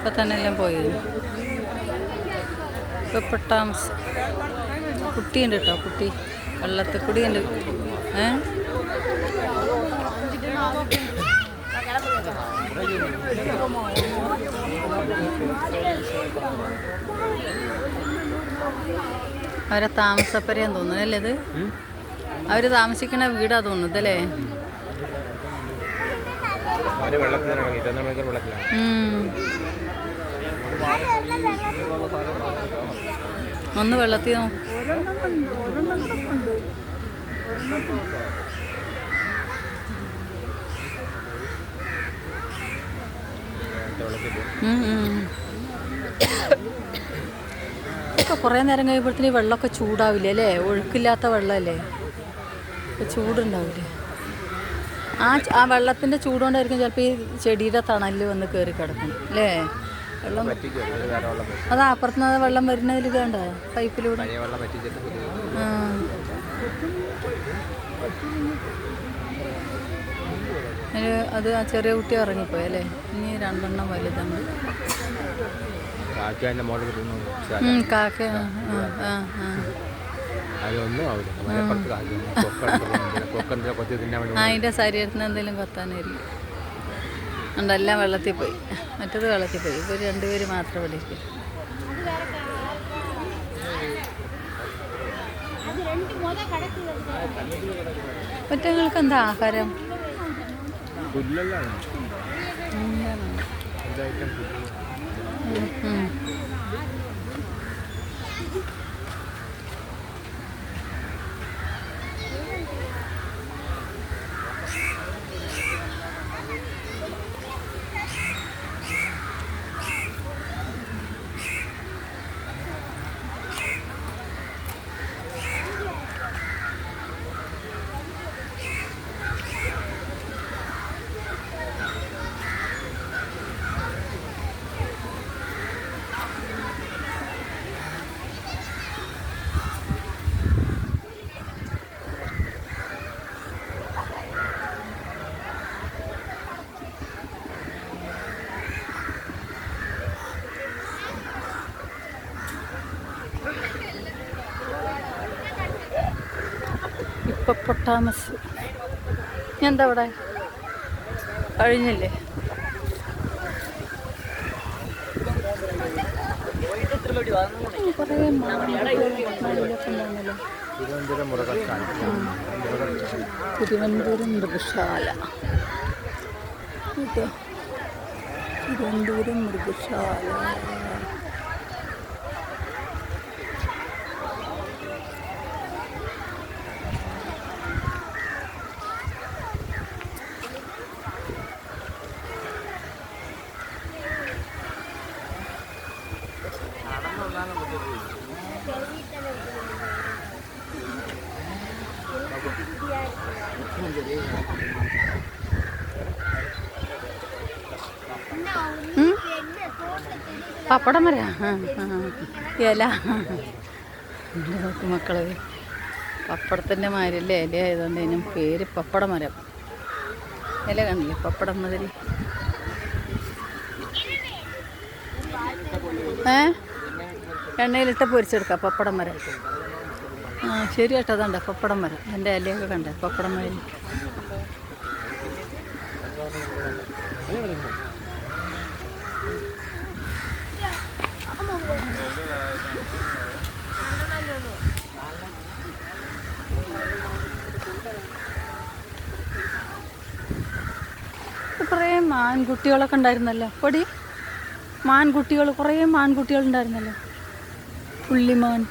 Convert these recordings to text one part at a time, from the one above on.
ഇപ്പം തന്നെ എല്ലാം പോയത്. ഇപ്പപ്പെട്ടാമസ് കുട്ടിയുണ്ട് കേട്ടോ, കുട്ടി വെള്ളത്തിൽ കുടിയുണ്ട്. അവരെ താമസപ്പരയാന്ന് തോന്നുന്നു അല്ലേ ഇത്? അവർ താമസിക്കുന്ന വീടാ തോന്നുന്നതല്ലേ? ഒന്ന് വെള്ളത്തിൽ ഇപ്പൊ കുറേ നേരം കഴിയുമ്പോഴത്തേന് വെള്ളമൊക്കെ ചൂടാവില്ലേ അല്ലേ? ഒഴുക്കില്ലാത്ത വെള്ളമല്ലേ, ചൂടുണ്ടാവില്ലേ? ആ വെള്ളത്തിൻ്റെ ചൂടുകൊണ്ടായിരിക്കും ചിലപ്പോൾ ഈ ചെടിയുടെ തണലിൽ വന്ന് കയറി കിടക്കണം അല്ലേ? വെള്ളം അതാ അപ്പുറത്തുനിന്ന് വെള്ളം വരുന്നതിൽ ഇതാണ്ടോ പൈപ്പിലൂടെ. അത് ആ ചെറിയ കുട്ടി ഇറങ്ങിപ്പോയി അല്ലേ? ഇനി രണ്ടെണ്ണം വലുതാണ്. കാക്ക അതിൻ്റെ ശരീരത്തിന് എന്തെങ്കിലും കൊത്താനായിരിക്കും. എല്ലാം വെള്ളത്തിൽ പോയി, മറ്റത് വെള്ളത്തിൽ പോയി. ഇപ്പോൾ രണ്ടുപേര് മാത്രം ഇവിടെ ഇരിക്കും. ഒറ്റങ്ങൾക്ക് എന്താ ആഹാരം? ഹിപ്പോപ്പൊട്ടാമസ് എന്താ അവിടെ കഴിഞ്ഞില്ലേ? തിരുവനന്തപുരം മൃഗശാല, തിരുവനന്തപുരം മൃഗശാല. പപ്പടം വരാ ഇല നോക്ക് മക്കളെ, പപ്പടത്തിൻ്റെ മാതിരിയല്ലേ ഇല ആയതുകൊണ്ട് ഇതിനും പേര് പപ്പടം മരം. ഇല കണ്ടില്ലേ പപ്പടം മാതിരി? എണ്ണയിലിട്ട് പൊരിച്ചെടുക്കാം പപ്പടം മരം. ശരി കേട്ടോ, അതുണ്ട് പപ്പടം മരം. എൻ്റെ ഇലയൊക്കെ കണ്ടേ പപ്പടം മരം. കുറേ മാൻകുട്ടികളൊക്കെ ഉണ്ടായിരുന്നല്ലോ പൊടി. മാൻകുട്ടികൾ, കുറേ മാൻകുട്ടികളുണ്ടായിരുന്നല്ലോ. പുള്ളിമാൻ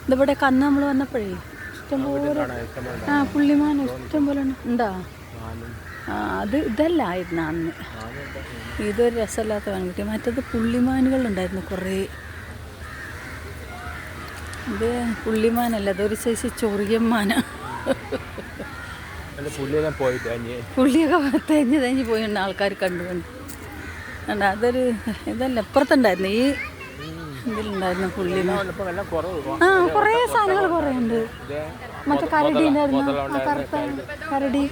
ഇതിവിടെ കന്ന് നമ്മൾ വന്നപ്പോഴേ ഇഷ്ടംപോലെ. പുള്ളിമാൻ ഇഷ്ടംപോലെ ഉണ്ടാ. ഇതല്ലായിരുന്നു അന്ന്. ഇതൊരു രസമില്ലാത്ത മാൻകുട്ടി. മറ്റത് പുള്ളിമാനുകളുണ്ടായിരുന്നു കുറേ. ഇത് പുള്ളിമാനല്ല, ഇതൊരു സൈസ് ചൊറിയന്മാനാ. പുള്ളിയൊക്കെ തേഞ്ഞ് പോയിട്ടുണ്ട് ആൾക്കാർ കണ്ടുകൊണ്ട്. അതൊരു ഇതല്ല, ഇപ്പുറത്തുണ്ടായിരുന്നു ഈ ഇതിലുണ്ടായിരുന്നു പുള്ളിമാൻ. കുറേ സാധനങ്ങൾ കുറേ ഉണ്ട്. മറ്റേ കരടി ഉണ്ടായിരുന്നു, ആ കറുത്ത കരടി.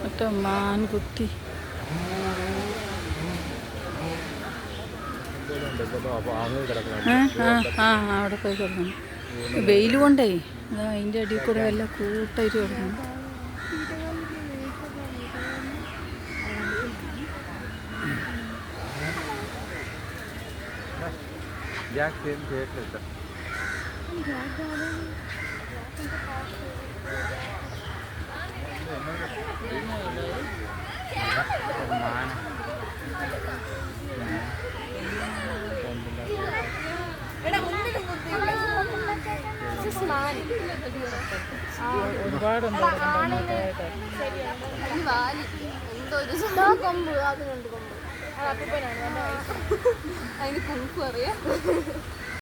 മറ്റേ മാൻകുട്ടി അവിടെ പോയി കിടക്കണം. വെയിൽ കൊണ്ടേ അതിൻ്റെ അടിയിൽ കൂടെ വല്ല കൂട്ടായിട്ട് കിടക്കണം. ഒരുപാടുണ്ടോ കൊമ്പ് അതിനുണ്ട് കൊമ്പ് അതിന് കുങ്കു അറിയാം.